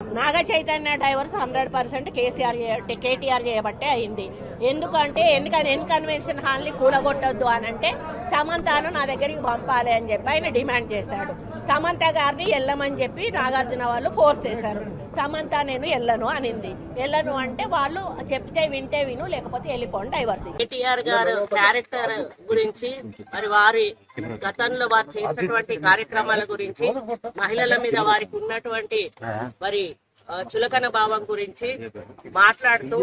Naga Chaitanya divorce 100% KTR చేయబట్టే అయింది. ఎందుకంటే కన్వెన్షన్ హాల్ని కూలగొట్టొద్దు అని అంటే సమంతను నా దగ్గరికి పంపాలి అని చెప్పి ఆయన డిమాండ్ చేశాడు. సమంత గారిని వెళ్ళమని చెప్పి నాగార్జున వాళ్ళు ఫోర్స్ చేశారు. సమంత నేను వెళ్ళను అనింది. వెళ్ళను అంటే వాళ్ళు చెప్తే వింటే విను, లేకపోతే వెళ్ళిపోండి డైవర్స్. కేటీఆర్ గారు క్యారెక్టర్ గురించి, మరి వారి గతంలో వారు చేసినటువంటి కార్యక్రమాల గురించి, మహిళల మీద వారికి ఉన్నటువంటి మరి చులకన భావం గురించి మాట్లాడుతూ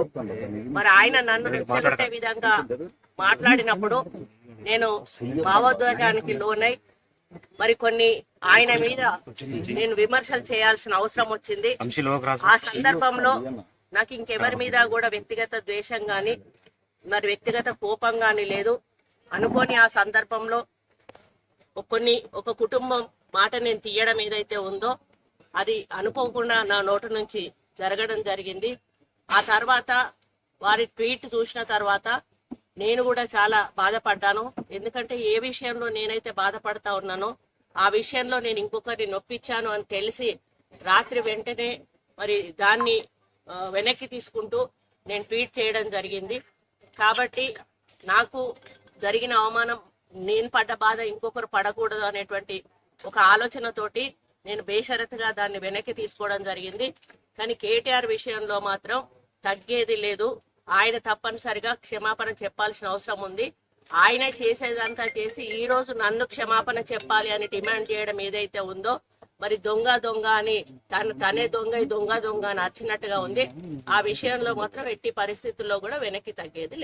మరి ఆయన నన్ను రెచ్చగొట్టే విధంగా మాట్లాడినప్పుడు నేను భావోద్వేగానికి లోనై మరి కొన్ని ఆయన మీద నేను విమర్శలు చేయాల్సిన అవసరం వచ్చింది. ఆ సందర్భంలో నాకు ఇంకెవరి మీద కూడా వ్యక్తిగత ద్వేషం గాని మరి వ్యక్తిగత కోపం గాని లేదు. అనుకోని ఆ సందర్భంలో ఒక కుటుంబం మాట నేను తీయడం ఏదైతే ఉందో అది అనుకోకుండా నా నోటి నుంచి జరగడం జరిగింది. ఆ తర్వాత వారి ట్వీట్ చూసిన తర్వాత నేను కూడా చాలా బాధపడ్డాను. ఎందుకంటే ఏ విషయంలో నేనైతే బాధపడతా ఉన్నానో ఆ విషయంలో నేను ఇంకొకరిని నొప్పించాను అని తెలిసి రాత్రి వెంటనే మరి దాన్ని వెనక్కి తీసుకుంటూ నేను ట్వీట్ చేయడం జరిగింది. కాబట్టి నాకు జరిగిన అవమానం, నేను పడ్డ బాధ ఇంకొకరు పడకూడదు అనేటువంటి ఒక ఆలోచనతోటి నేను బేషరతుగా దాన్ని వెనక్కి తీసుకోవడం జరిగింది. కానీ కేటీఆర్ విషయంలో మాత్రం తగ్గేది లేదు. ఆయన తప్పనిసరిగా క్షమాపణ చెప్పాల్సిన అవసరం ఉంది. ఆయన చేసేదంతా చేసి ఈ రోజు నన్ను క్షమాపణ చెప్పాలి అని డిమాండ్ చేయడం ఏదైతే ఉందో మరి దొంగ అని తనే దొంగ అని అర్చినట్టుగా ఉంది. ఆ విషయంలో మాత్రం ఎట్టి పరిస్థితుల్లో కూడా వెనక్కి తగ్గేది లేదు.